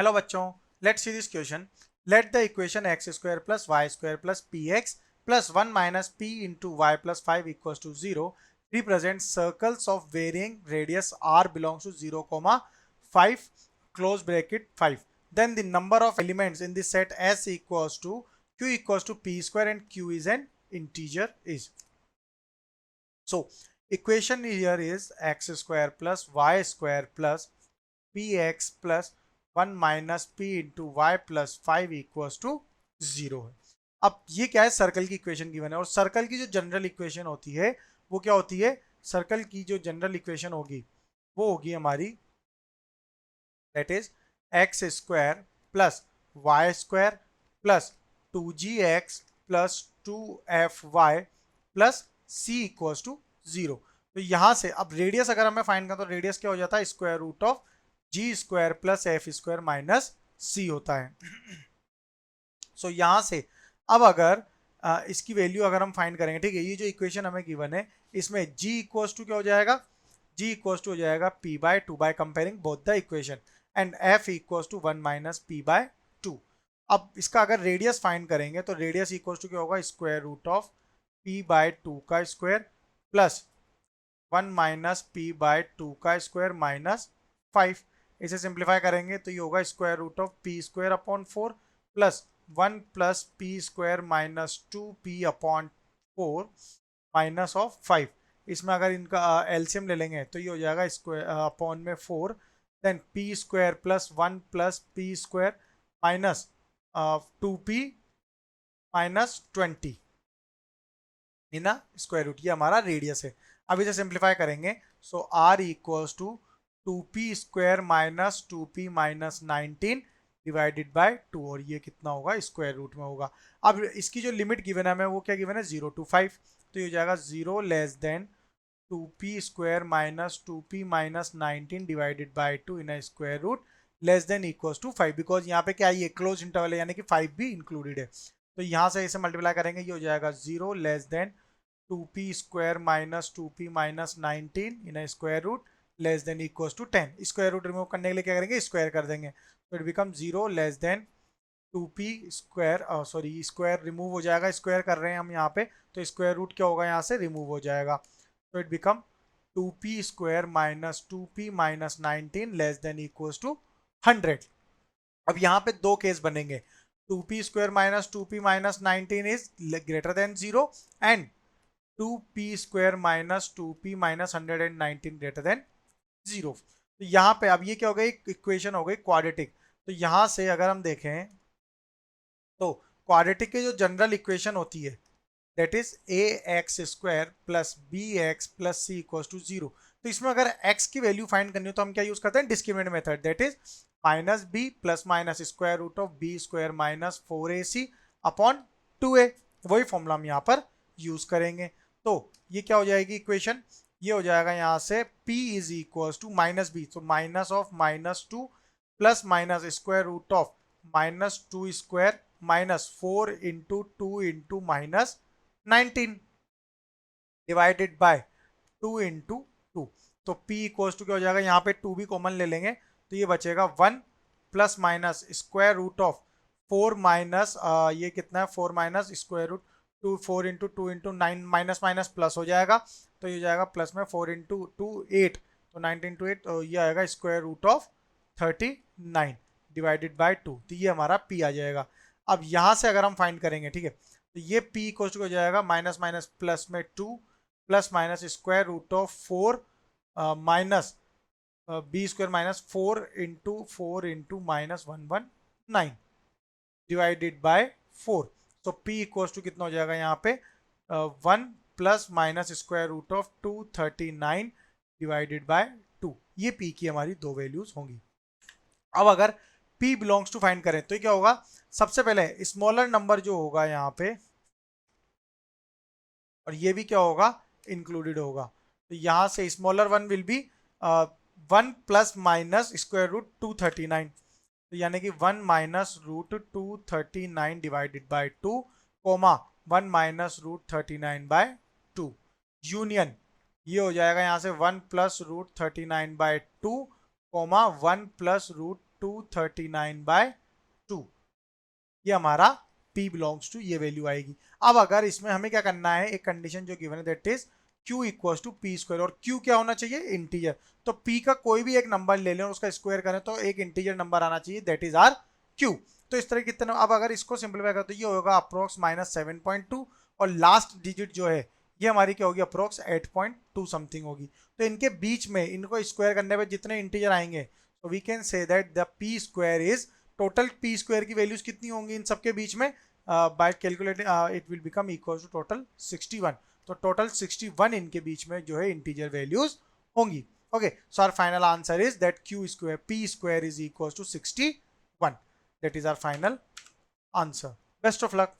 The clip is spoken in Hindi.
हेलो बच्चों, let's see this question. Let the equation x square plus y square plus p x plus 1 minus p into y plus 5 equals to 0 represent circles of varying radius r belongs to 0 comma 5 close bracket 5. Then the number of elements in the set s equals to q equals to p square and q is an integer is. So equation here is x square plus y square plus px plus 1 minus p into y plus 5 equals to 0 है. अब ये क्या है, सर्कल की इक्वेशन गिवन है और सर्कल की जो जनरल इक्वेशन होती है वो क्या होती है. सर्कल की जो जनरल इक्वेशन होगी वो होगी हमारी that is x square plus y square plus 2gx plus 2fy plus c equals to 0. तो यहां से अब रेडियस अगर हमें फाइंड करना तो रेडियस क्या हो जाता है, square root of G square plus F square minus C होता है. सो यहां से अब अगर इसकी वैल्यू अगर हम फाइंड करेंगे, ठीक है, ये जो इक्वेशन हमें गिवन है इसमें g इक्वल्स टू क्या हो जाएगा, g इक्वल्स टू हो जाएगा p by 2 by comparing both the equation and f equals to 1 minus p by 2. अब इसका अगर रेडियस फाइंड करेंगे तो रेडियस इक्वल्स टू क्या होगा, square root of p by 2 का square plus 1 minus p by 2 का स्क्वायर माइनस 5. इसे सिंप्लीफाई करेंगे तो ये होगा square root of p square upon 4 plus 1 plus p square minus 2p upon 4 minus of 5. इसमें अगर इनका एलसीएम ले लेंगे तो ये हो जाएगा स्क्वायर अपॉन में 4 then p square plus 1 plus p square minus 2p minus 20 ना स्क्वायर रूट. ये हमारा रेडियस है. अब इसे सिंप्लीफाई करेंगे so R equals to 2p square minus 2p minus 19 divided by 2 और ये कितना होगा, स्क्वायर रूट में होगा. अब इसकी जो लिमिट गिवन है हमें वो क्या गिवन है, 0 to 5. तो ये हो जाएगा 0 less than 2p square minus 2p minus 19 divided by 2 in square root less than equals to 5. Because यहाँ पे क्या है, ये क्लोज इंटरवल है यानी कि 5 भी इंक्लूडेड है. तो यहाँ से इसे मल्टीप्लाई करेंगे, ये हो जाएगा 0 less than 2p square minus 2p minus 19 in square root less than equals to 10. Square root remove करने के लिए क्या करेंगे, स्क्वायर कर देंगे. तो it become 0 less than 2p square, sorry square remove हो जाएगा, स्क्वायर कर रहे हैं हम यहाँ पे तो स्क्वायर रूट क्या होगा यहाँ से रिमूव हो जाएगा. तो it become 2p square minus 2p minus 19 less than equals to 100. अब यहाँ पे दो केस बनेंगे, 2p square minus 2p minus 19 is greater than 0 and 2p square minus 2p minus 119 greater than 0. तो यहाँ पे अब ये क्या हो गई, इक्वेशन हो गई क्वाड्रेटिक. तो यहाँ से अगर हम देखें तो क्वाड्रेटिक की जो जनरल इक्वेशन होती है that is a x square plus b x plus c equals to 0. तो इसमें अगर x की वैल्यू फाइंड करनी हो तो हम क्या यूज करते हैं, discriminant method that is minus b plus minus square root of b square minus 4ac upon 2a. वही फॉर्मूला हम यहाँ पर यूज करेंगे. तो ये क्या हो जाएगी इक्वेशन, ये हो जाएगा यहाँ से p is equals to minus B, तो minus of minus 2 plus minus square root of minus 2 square minus 4 into 2 into minus 19 divided by 2 into 2. तो p इक्वल्स टू क्या हो जाएगा, यहाँ पे 2 भी कॉमन ले लेंगे तो ये बचेगा 1 plus minus square root of 4 minus ये कितना है 4 minus square root 2 4 into 2 into 9 minus minus plus हो जाएगा. तो ये जाएगा प्लस में 4 इंटू 2 8 तो 19 टू 8 तो ये आएगा square root of 39 divided by 2. तो ये हमारा p आ जाएगा. अब यहाँ से अगर हम फाइंड करेंगे, ठीक है, तो ये p इक्वल्स टू हो जाएगा माइनस माइनस प्लस में 2 plus minus square root of 4 minus b square minus 4 into minus 119 divided by 4. तो p इक्वल्स टू कितना हो जाएगा यहाँ पे 1 plus minus square root of 239 divided by 2. ये p की हमारी दो वैल्यूज होंगी. अब अगर p बिलोंग्स टू फाइंड करें तो क्या होगा, सबसे पहले स्मॉलर नंबर जो होगा यहाँ पे और ये भी क्या होगा इंक्लूडेड होगा. तो यहाँ से smaller one will be 1 plus minus square root 239. तो यानी कि 1 minus root 239 divided by 2 comma 1 minus root 39 by 2 union ये हो जाएगा यहाँ से 1 plus root 39 by 2 comma 1 plus root 239/2, ये हमारा p बिलोंग्स टू ये वैल्यू आएगी। अब अगर इसमें हमें क्या करना है, एक कंडीशन जो गिवन है that is q equals to पी स्क्वायर, और q क्या होना चाहिए, इंटीजर। तो p का कोई भी एक नंबर ले लें और उसका स्क्वायर करें तो एक इंटीजर नंबर आना चाहिए, दैट इज आर q। तो इस तरह कितने, अब अगर इसको सिंपलीफाई करें तो ये होगा अप्रोक्स -7.2, और लास्ट डिजिट जो है ये हमारी क्या होगी, अप्रोक्स 8.2 समथिंग होगी। तो इनके बीच में इनको स्क्वायर करने पे जितने इंटीजर आएंगे, तो we can say that the p square is, total p square की वैल्यूज कितनी होंगी इन सबके बीच में, by calculating it will become equal to total 61। तो टोटल 61 इनके बीच में जो है इंटीजर वैल्यूज होंगी। Okay, so our final answer is that q square p square is equal to 61। That is our final answer. Best of luck.